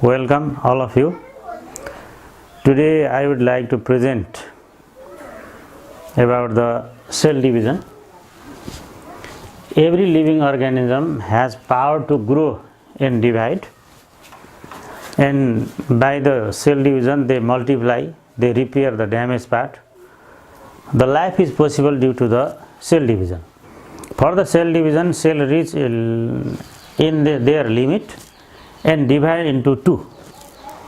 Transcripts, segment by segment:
Welcome all of you. Today I would like to present about the cell division. Every living organism has power to grow and divide, and by the cell division they multiply, they repair the damaged part. The life is possible due to the cell division. For the cell division, cell reach in their limit and divide into two.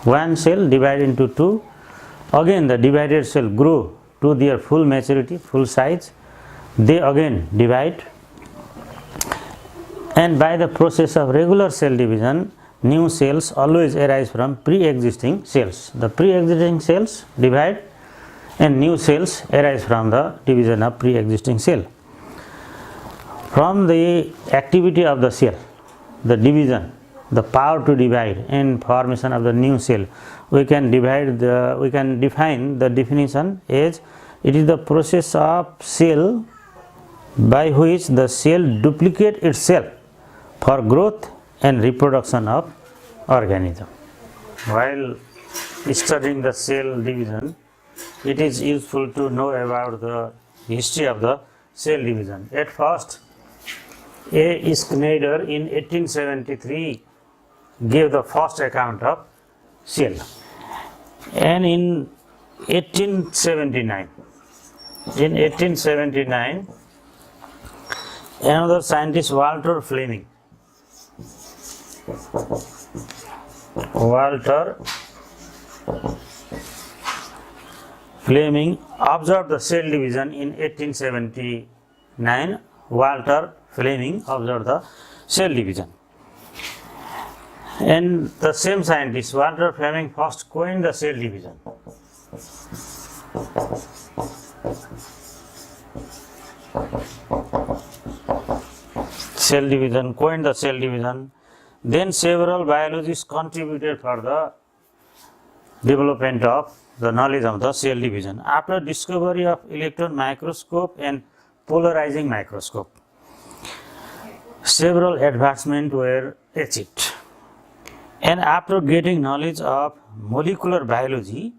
One cell divide into two. Again the divided cell grow to their full maturity, full size. They again divide, and by the process of regular cell division, new cells always arise from pre-existing cells. The pre-existing cells divide and new cells arise from the division of pre-existing cell. From the activity of the cell, the division, the power to divide and formation of the new cell, we can define the definition as it is the process of cell by which the cell duplicates itself for growth and reproduction of organism. While studying the cell division, it is useful to know about the history of the cell division. At first, A. Schneider in 1873 gave the first account of cell, and in 1879 another scientist, Walter Fleming observed the cell division. In 1879 Walter Fleming observed the cell division, and the same scientist, Walter Fleming, first coined the cell division. Coined the cell division. Then several biologists contributed for the development of the knowledge of the cell division. After discovery of electron microscope and polarizing microscope, several advancements were achieved. And after getting knowledge of molecular biology,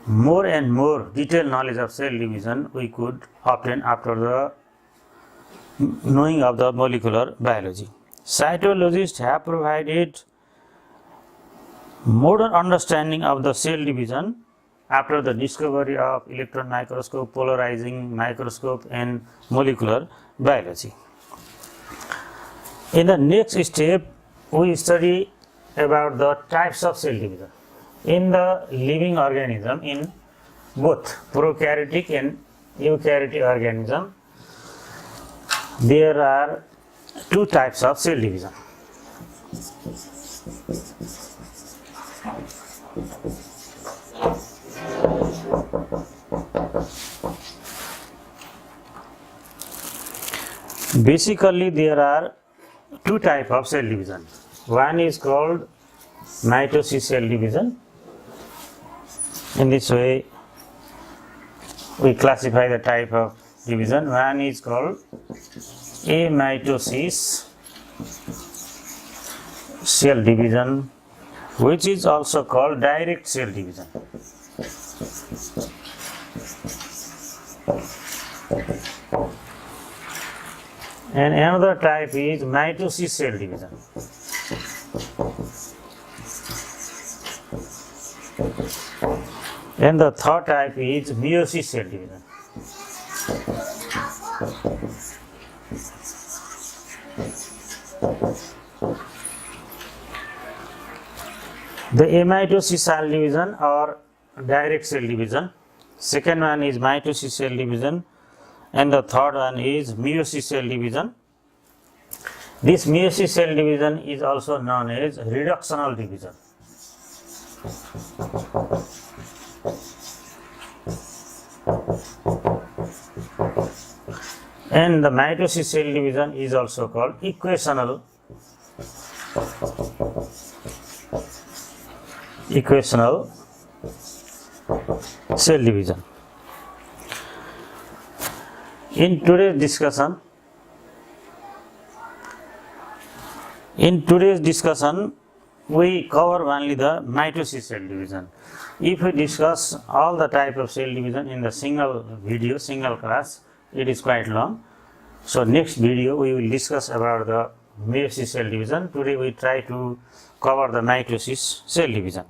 more and more detailed knowledge of cell division we could obtain after the knowing of the molecular biology. Cytologists have provided modern understanding of the cell division after the discovery of electron microscope, polarizing microscope and molecular biology. In the next step, we study about the types of cell division. In the living organism, in both prokaryotic and eukaryotic organism, there are two types of cell division. Basically, there are two types of cell division. One is called mitosis cell division. In this way, we classify the type of division. One is called amitosis cell division, which is also called direct cell division. And another type is mitosis cell division. And the third type is meiosis cell division. The amitosis cell division or direct cell division. Second one is mitosis cell division, and the third one is meiosis cell division. This meiosis cell division is also known as reductional division. And the mitosis cell division is also called equational cell division. In today's discussion, we cover only the mitosis cell division. If we discuss all the type of cell division in the single video, single class, it is quite long. So next video we will discuss about the meiosis cell division. Today we try to cover the mitosis cell division.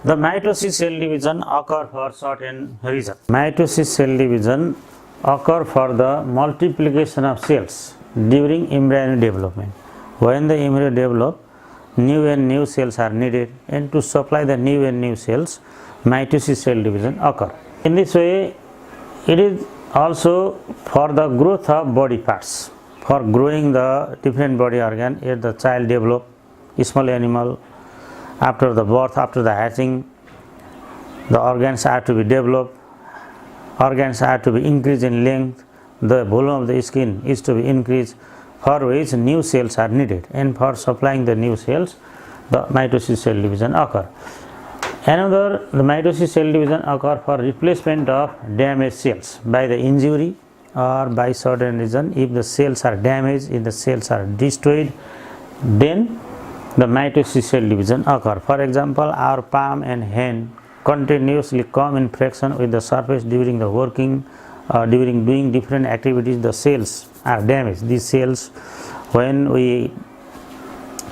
The mitosis cell division occur for certain reason. Mitosis cell division occur for the multiplication of cells during embryonic development. When the embryo develop, new and new cells are needed, and to supply the new and new cells, mitosis cell division occur. In this way, it is also for the growth of body parts, for growing the different body organ. As the child develop, small animal, after the birth, after the hatching, the organs are to be developed, organs are to be increased in length, the volume of the skin is to be increased, for which new cells are needed, and for supplying the new cells, the mitosis cell division occur. Another, the mitosis cell division occur for replacement of damaged cells by the injury or by certain reason. If the cells are damaged, if the cells are destroyed, then the mitosis cell division occur. For example, our palm and hand continuously come in friction with the surface during the working, during doing different activities. The cells are damaged. These cells, when we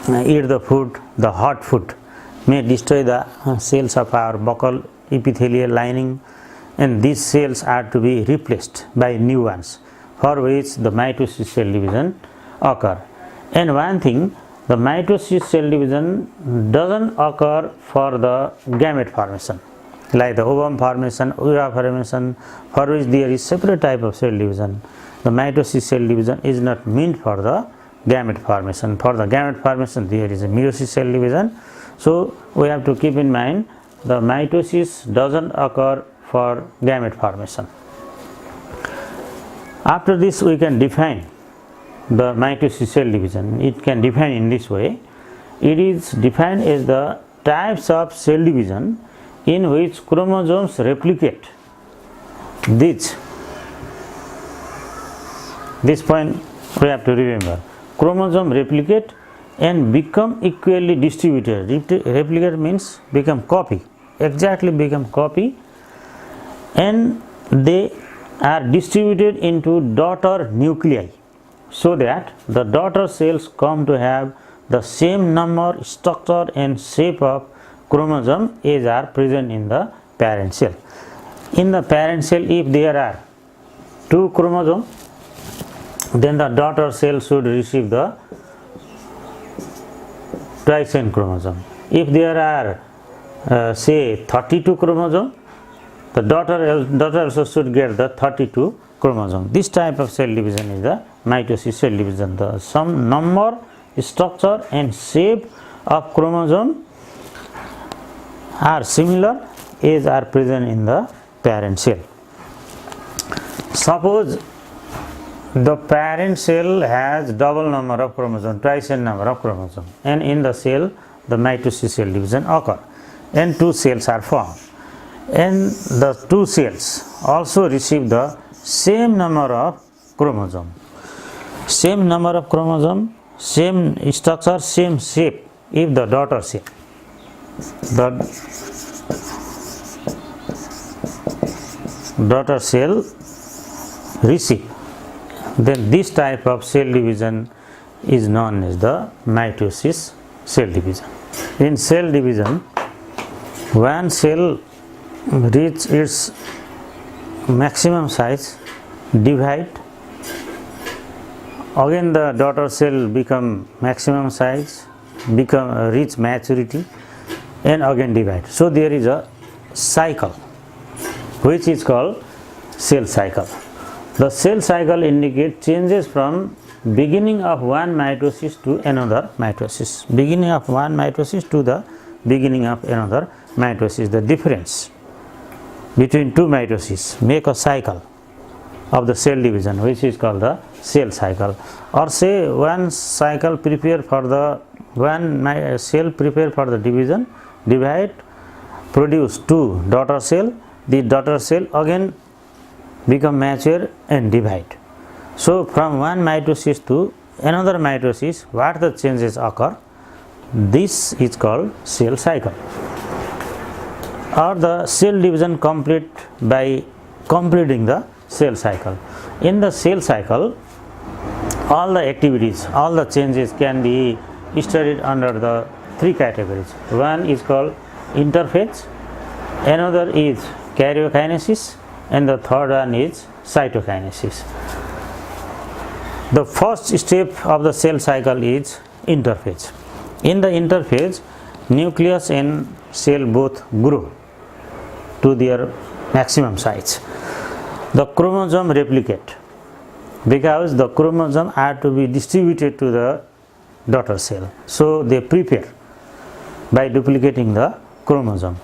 eat the food, the hot food may destroy the cells of our buccal epithelial lining, and these cells are to be replaced by new ones, for which the mitosis cell division occur. And one thing, the mitosis cell division doesn't occur for the gamete formation, like the ovum formation, ura formation, for which there is separate type of cell division. The mitosis cell division is not meant for the gamete formation. For the gamete formation, there is a meiosis cell division. So we have to keep in mind the mitosis doesn't occur for gamete formation. After this, we can define the mitosis cell division. It can define in this way. It is defined as the types of cell division in which chromosomes replicate. This point we have to remember. Chromosome replicate and become equally distributed. Replicate means become copy, exactly become copy, and they are distributed into daughter nuclei, so that the daughter cells come to have the same number, structure and shape of chromosome as are present in the parent cell. In the parent cell, if there are 2 chromosomes, then the daughter cell should receive the twice-end chromosome. If there are say 32 chromosomes, the daughter also should get the 32 chromosome. This type of cell division is the mitosis cell division. The some number, structure and shape of chromosome are similar as are present in the parent cell. Suppose the parent cell has double number of chromosome, twice n number of chromosome, and in the cell the mitosis cell division occur, and 2 cells are formed, and the 2 cells also receive the same number of chromosome, same number of chromosome, same structure, same shape. If the daughter cell, receive, then this type of cell division is known as the mitosis cell division. In cell division, one cell reach its maximum size, divide, again the daughter cell become maximum size, reach maturity, and again divide. So there is a cycle which is called cell cycle. The cell cycle indicates changes from beginning of one mitosis to another mitosis. Beginning of one mitosis to the beginning of another mitosis. The difference between 2 mitoses make a cycle of the cell division, which is called the cell cycle. Or say one cycle prepare for the cell prepare for the division, divide, produce 2 daughter cell. The daughter cell again become mature and divide. So from one mitosis to another mitosis, what the changes occur? This is called cell cycle, or the cell division complete by completing the cell cycle. In the cell cycle, all the activities, all the changes can be studied under the three categories. One is called interphase, another is karyokinesis, and the third one is cytokinesis. The first step of the cell cycle is interphase. In the interphase, nucleus and cell both grow to their maximum size. The chromosome replicate because the chromosome are to be distributed to the daughter cell. So they prepare by duplicating the chromosome.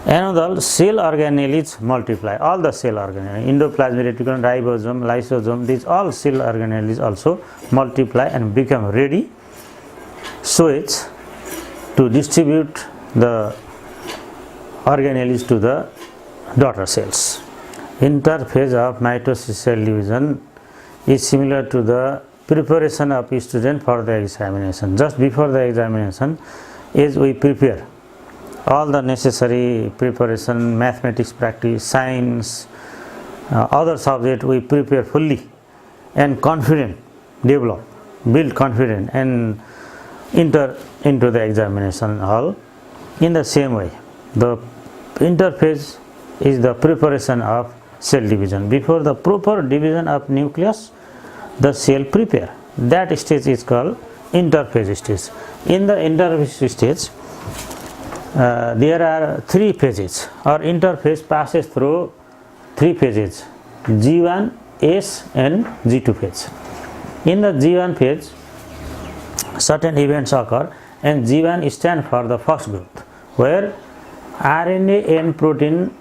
Another, cell organelles multiply. All the cell organelles, endoplasmic reticulum, ribosome, lysosome, these all cell organelles also multiply and become ready so it's to distribute the organelles to the daughter cells. Interphase of mitosis cell division is similar to the preparation of a student for the examination. Just before the examination, as we prepare all the necessary preparation, mathematics practice, science, other subject, we prepare fully and confident, develop, build confidence and enter into the examination hall. In the same way, the interphase is the preparation of cell division. Before the proper division of nucleus, the cell prepare. That stage is called interphase stage. In the interphase stage, there are three phases, or interphase passes through three phases: G1, S and G2 phase. In the G1 phase, certain events occur, and G1 stands for the first growth, where RNA and protein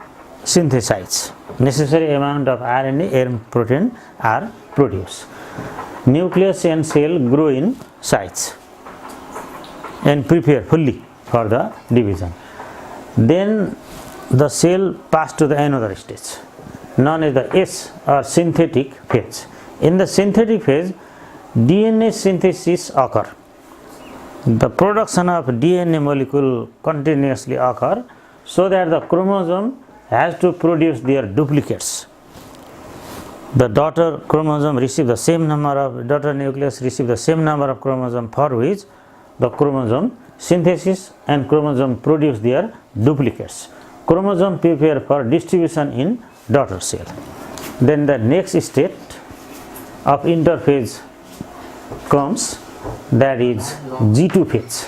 synthesize. Necessary amount of RNA and protein are produced. Nucleus and cell grow in size and prepare fully for the division. Then the cell pass to the another stage known as the S, or synthetic phase. In the synthetic phase, DNA synthesis occur. The production of DNA molecule continuously occur so that the chromosome has to produce their duplicates. The daughter chromosome receive the same number of, daughter nucleus receive the same number of chromosome, for which the chromosome synthesis and chromosome produce their duplicates. Chromosome prepare for distribution in daughter cell. Then the next state of interphase comes, that is G2 phase,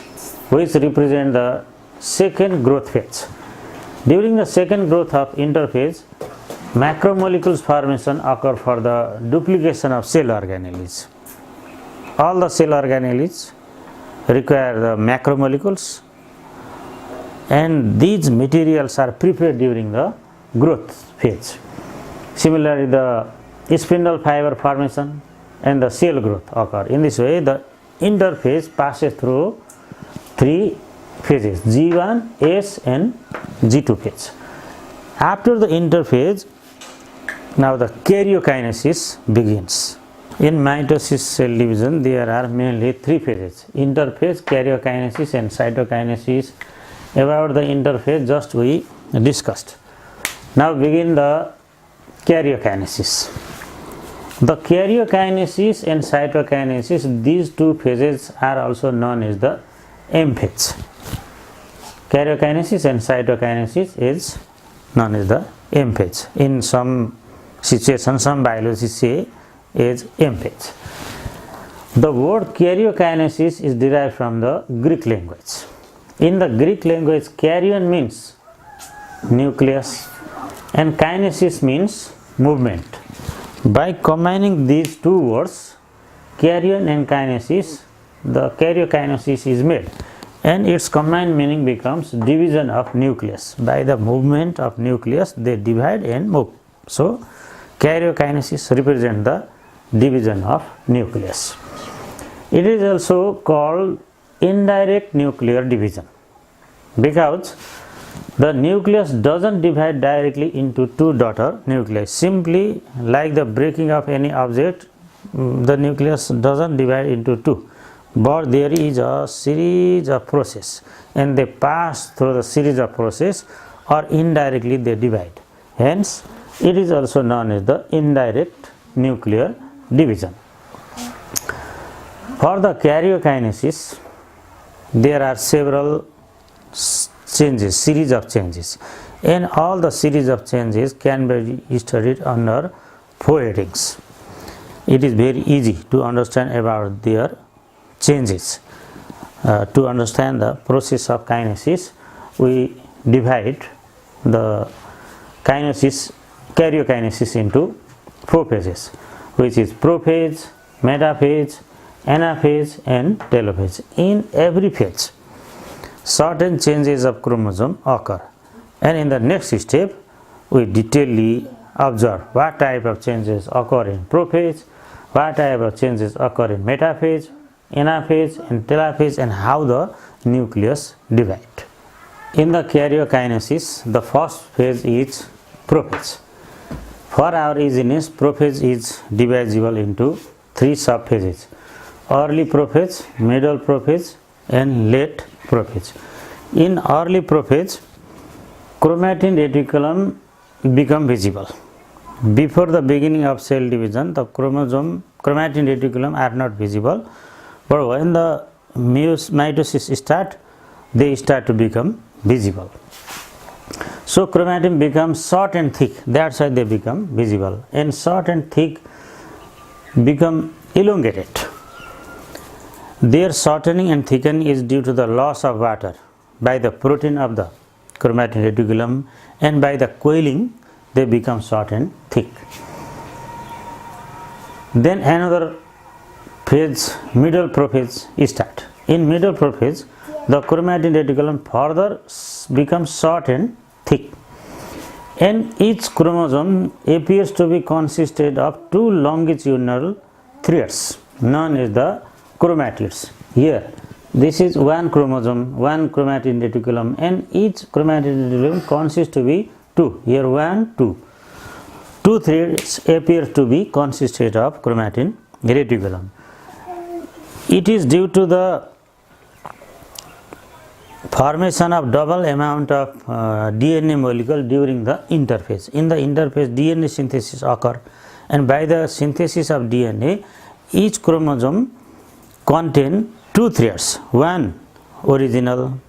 which represent the second growth phase. During the second growth of interphase, macromolecules formation occur for the duplication of cell organelles. All the cell organelles require the macromolecules, and these materials are prepared during the growth phase. Similarly, the spindle fiber formation and the cell growth occur. In this way, the interphase passes through three phases: G1, S and G2 phase. After the interphase, now the karyokinesis begins. In mitosis cell division, there are mainly three phases: interphase, karyokinesis and cytokinesis. About the interphase, just we discussed. Now begin the karyokinesis. The karyokinesis and cytokinesis, these two phases are also known as the M phase. Karyokinesis and cytokinesis is known as the M phase. In some situations, some biologists say is M phase. The word karyokinesis is derived from the Greek language. In the Greek language, karyon means nucleus and kinesis means movement. By combining these two words, karyon and kinesis, the karyokinesis is made, and its combined meaning becomes division of nucleus. By the movement of nucleus, they divide and move. So karyokinesis represents the division of nucleus. It is also called indirect nuclear division because the nucleus doesn't divide directly into two daughter nuclei. Simply like the breaking of any object, the nucleus doesn't divide into two, but there is a series of process, and they pass through the series of process, or indirectly they divide. Hence, it is also known as the indirect nuclear division. For the karyokinesis, there are several changes, series of changes, and all the series of changes can be studied under 4 headings. It is very easy to understand about their changes. To understand the process of kinesis, we divide the karyokinesis into 4 phases, which is prophase, metaphase, anaphase and telophase. In every phase, certain changes of chromosome occur, and in the next step, we detailedly observe what type of changes occur in prophase, what type of changes occur in metaphase, anaphase and telophase, and how the nucleus divide. In the karyokinesis, the first phase is prophase. For our easiness, prophase is divisible into 3 subphases: early prophase, middle prophase and late prophase. In early prophase, chromatin reticulum become visible. Before the beginning of cell division, the chromatin reticulum are not visible, but when the mitosis start, they start to become visible. So chromatin becomes short and thick, that's why they become visible, and short and thick become elongated. Their shortening and thickening is due to the loss of water by the protein of the chromatin reticulum, and by the coiling they become short and thick. Then another phase, middle prophase, start. In middle prophase, the chromatin reticulum further becomes short and thick, and each chromosome appears to be consisted of 2 longitudinal threads known as the chromatids. Here, this is one chromosome, one chromatin reticulum, and each chromatin reticulum consists to be 2. Here 1, 2. 2 threads appear to be consisted of chromatin reticulum. It is due to the formation of double amount of DNA molecule during the interphase. In the interphase, DNA synthesis occur, and by the synthesis of DNA, each chromosome contain 2 threads, one original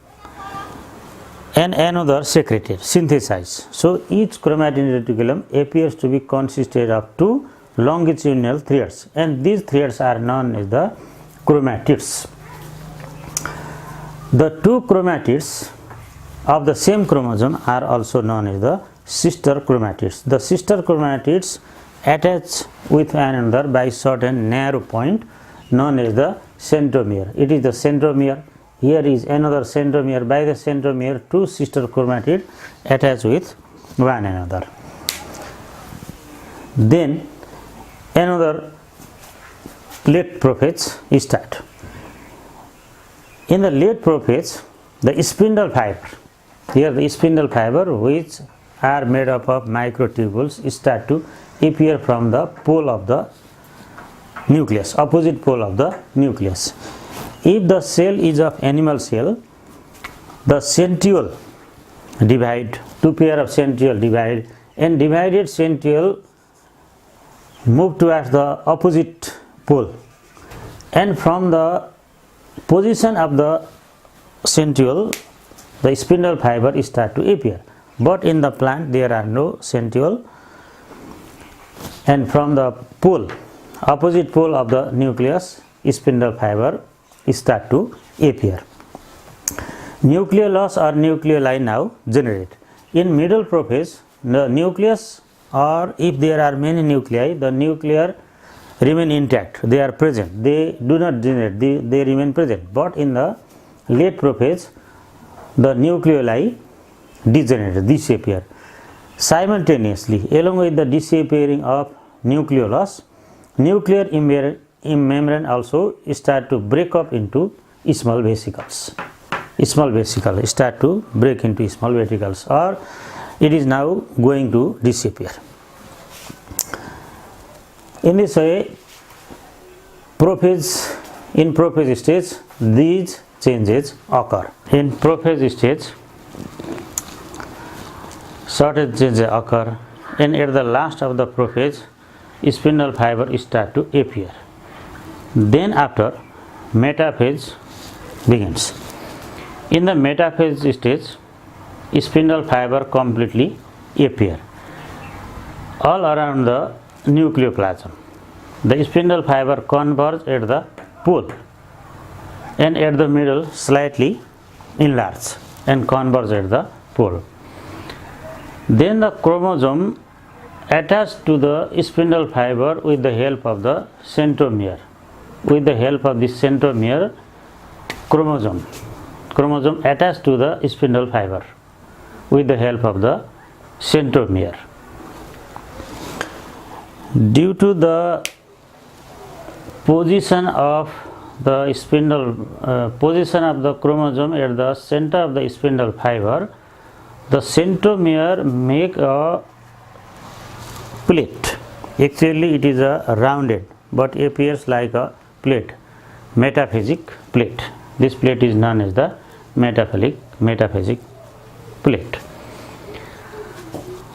and another secreted, synthesized. So each chromatin reticulum appears to be consisted of 2 longitudinal threads, and these threads are known as the chromatids. The 2 chromatids of the same chromosome are also known as the sister chromatids. The sister chromatids attach with one another by certain narrow point known as the centromere. It is the centromere. Here is another centromere. By the centromere, 2 sister chromatids attach with one another. Then another late prophase start. In the late prophase, the spindle fiber, here the spindle fiber, which are made up of microtubules, start to appear from the pole of the nucleus, opposite pole of the nucleus. If the cell is of animal cell, the centriole divide, 2 pair of centriole divide, and divided centriole move towards the opposite pole, and from the position of the centriole, the spindle fiber start to appear. But in the plant there are no centriole, and from the pole, opposite pole of the nucleus, spindle fiber start to appear. Nucleolus or nucleoli now generate. In middle prophase, the nucleus, or if there are many nuclei, the nuclear remain intact, they are present, they do not generate, they remain present. But in the late prophase, the nucleoli degenerate, disappear. Simultaneously, along with the disappearing of nucleolus, nuclear membrane also start to break up into small vesicles. Small vesicles start to break into small vesicles, or it is now going to disappear. In this way, prophase In prophase stage, these changes occur. In prophase stage, certain changes occur, and at the last of the prophase, spindle fiber start to appear. Then after, metaphase begins. In the metaphase stage, spindle fiber completely appear all around the nucleoplasm. The spindle fiber converge at the pole and at the middle slightly enlarge and converge at the pole. Then the chromosome attached to the spindle fiber with the help of the centromere. With the help of this centromere, chromosome attached to the spindle fiber with the help of the centromere. Due to the position of the position of the chromosome at the center of the spindle fiber, the centromere make a plate. Actually, it is a rounded but appears like a plate, metaphasic plate. This plate is known as the metaphasic plate.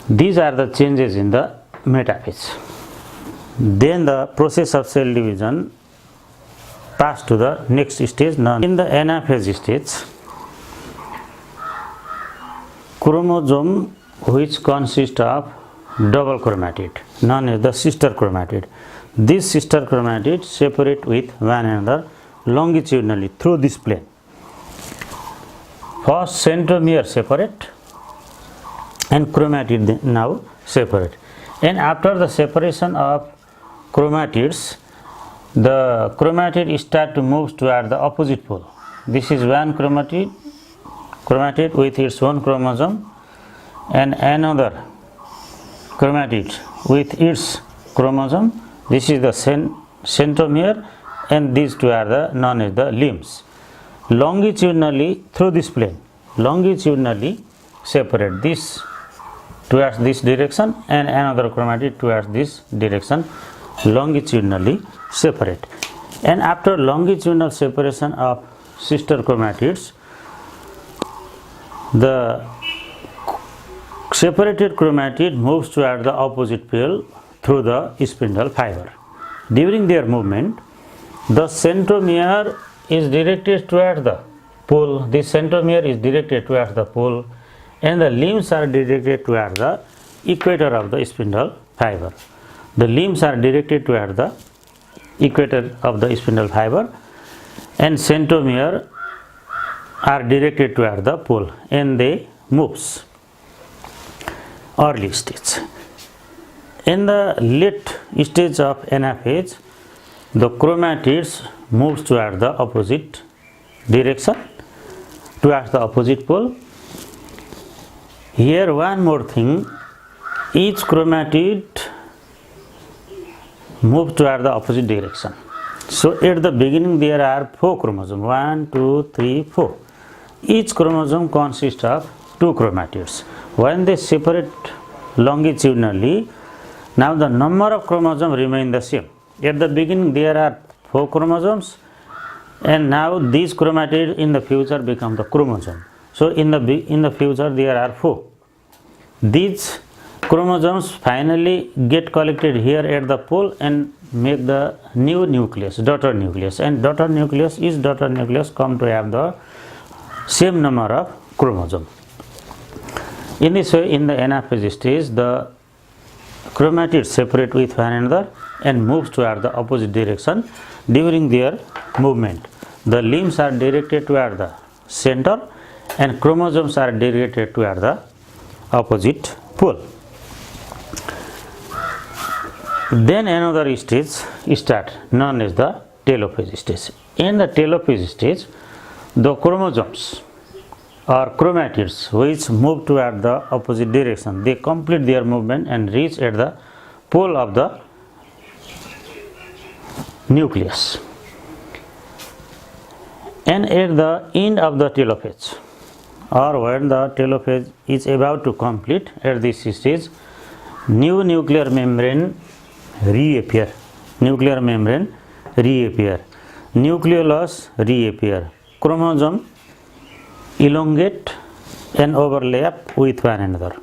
These are the changes in the metaphase. Then the process of cell division pass to the next stage. In the anaphase stage, chromosome which consists of double chromatid known as the sister chromatid. These sister chromatids separate with one another longitudinally through this plane. First centromere separate and chromatid now separate, and after the separation of chromatids, the chromatid start to move toward the opposite pole. This is one chromatid with its own chromosome, and another chromatid with its chromosome. This is the centromere, and these two are known as the limbs. Longitudinally through this plane, longitudinally separate this towards this direction and another chromatid towards this direction, longitudinally separate. And after longitudinal separation of sister chromatids, the separated chromatid moves toward the opposite pole through the spindle fiber. During their movement, the centromere is directed toward the pole. This centromere is directed towards the pole, and the limbs are directed toward the equator of the spindle fiber. The limbs are directed toward the equator of the spindle fiber, and centromere are directed toward the pole, and they moves. Early stage. In the late stage of anaphase, the chromatids moves toward the opposite direction, towards the opposite pole. Here one more thing, each chromatid moves toward the opposite direction. So at the beginning there are 4 chromosomes, 1, 2, 3, 4. Each chromosome consists of 2 chromatids. When they separate longitudinally, now the number of chromosomes remain the same. At the beginning there are 4 chromosomes, and now these chromatids in the future become the chromosome. So in the future there are 4. These chromosomes finally get collected here at the pole and make the new nucleus, daughter nucleus, and daughter nucleus come to have the same number of chromosomes. In this way, in the anaphase stage, the chromatids separate with one another and moves toward the opposite direction. During their movement, the limbs are directed toward the center and chromosomes are directed toward the opposite pole. Then another stage starts known as the telophase stage. In the telophase stage, the chromosomes or chromatids which move toward the opposite direction, they complete their movement and reach at the pole of the nucleus. And at the end of the telophase, or when the telophase is about to complete, at this stage, new nuclear membrane reappear. nucleolus reappear. Chromosome elongate and overlap with one another.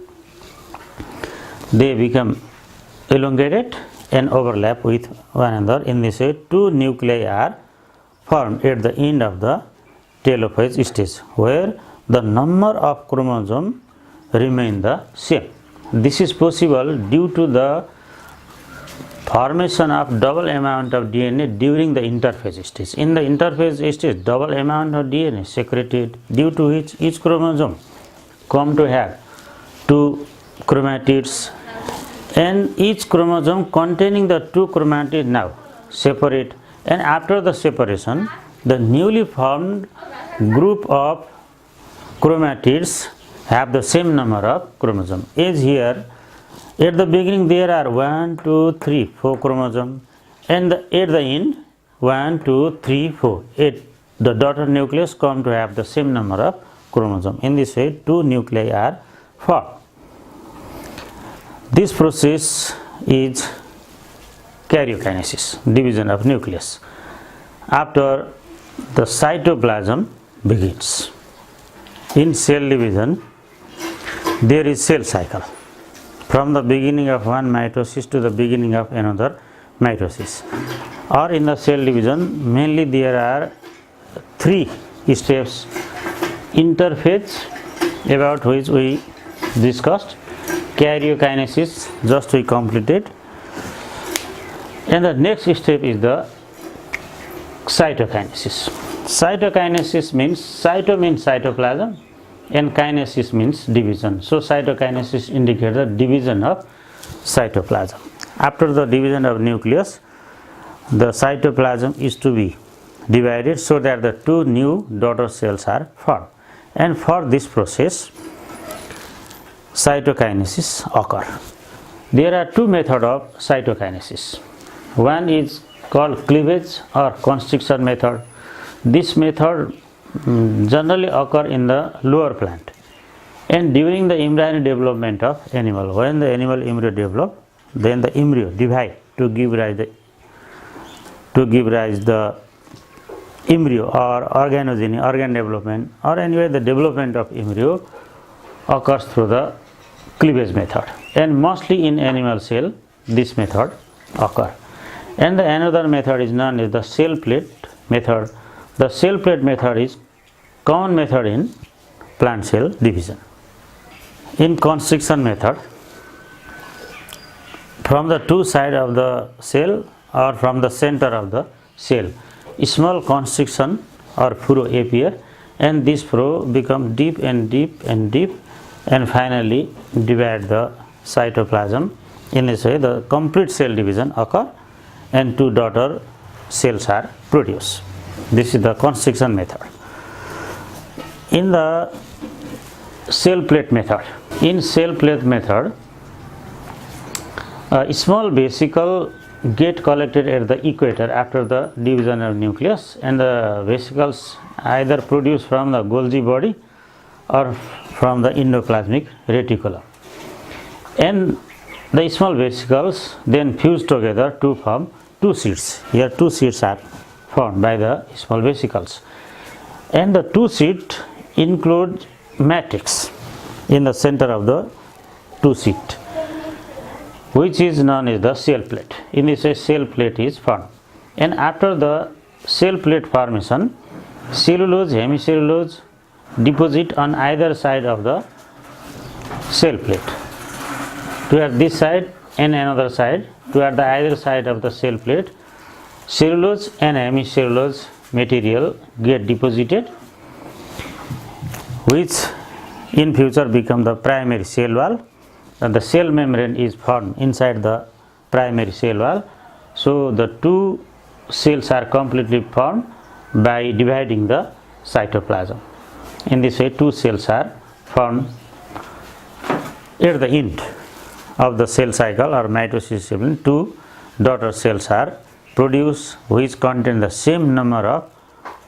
They become elongated and overlap with one another. In this way, two nuclei are formed at the end of the telophase stage, where the number of chromosomes remain the same. This is possible due to the formation of double amount of DNA during the interphase stage. In the interphase stage, double amount of DNA secreted, due to which each chromosome come to have two chromatids, and each chromosome containing the two chromatids now separate, and after the separation, the newly formed group of chromatids have the same number of chromosomes. As here, at the beginning there are 1, 2, 3, 4 chromosomes, and at the end 1, 2, 3, 4. The daughter nucleus come to have the same number of chromosomes. In this way, two nuclei are formed. This process is karyokinesis, division of nucleus. After the cytoplasm begins. In cell division, there is cell cycle. From the beginning of one mitosis to the beginning of another mitosis. Or in the cell division, mainly there are three steps. Interphase, about which we discussed. Karyokinesis, just we completed. And the next step is the cytokinesis. Cytokinesis means, cyto means cytoplasm and kinesis means division. So cytokinesis indicates the division of cytoplasm. After the division of nucleus, the cytoplasm is to be divided so that the two new daughter cells are formed. And for this process, cytokinesis occur. There are two methods of cytokinesis. One is called cleavage or constriction method. This method generally occur in the lower plant and during the embryonic development of animal. When the animal embryo develop, then the embryo divide to give rise the embryo or organogeny, organ development, or anyway the development of embryo occurs through the cleavage method, and mostly in animal cell this method occur. And the another method is known as the cell plate method. The cell plate method is common method in plant cell division. In constriction method, from the two sides of the cell or from the center of the cell, small constriction or furrow appear, and this furrow become deep and deep and deep, and finally divide the cytoplasm. In this way, the complete cell division occur and two daughter cells are produced. This is the constriction method. In the cell plate method, a small vesicle get collected at the equator after the division of nucleus, and the vesicles either produce from the Golgi body or from the endoplasmic reticulum, and the small vesicles then fuse together to form two sheets. Here two sheets are formed by the small vesicles, and the two sheets include matrix in the center of the two sheet, which is known as the cell plate. In this way, cell plate is formed, and after the cell plate formation, cellulose, hemicellulose deposit on either side of the cell plate. Toward this side and another side, toward the either side of the cell plate, cellulose and hemicellulose material get deposited, which in future become the primary cell wall, and the cell membrane is formed inside the primary cell wall. So the two cells are completely formed by dividing the cytoplasm. In this way, two cells are formed at the end of the cell cycle or mitosis cycle. Two daughter cells are produced which contain the same number of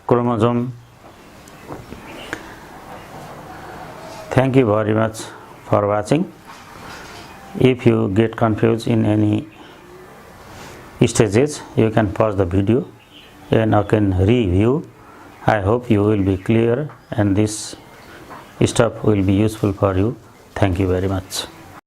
chromosomes. Thank you very much for watching. If you get confused in any stages, you can pause the video and again review. I hope you will be clear and this stuff will be useful for you. Thank you very much.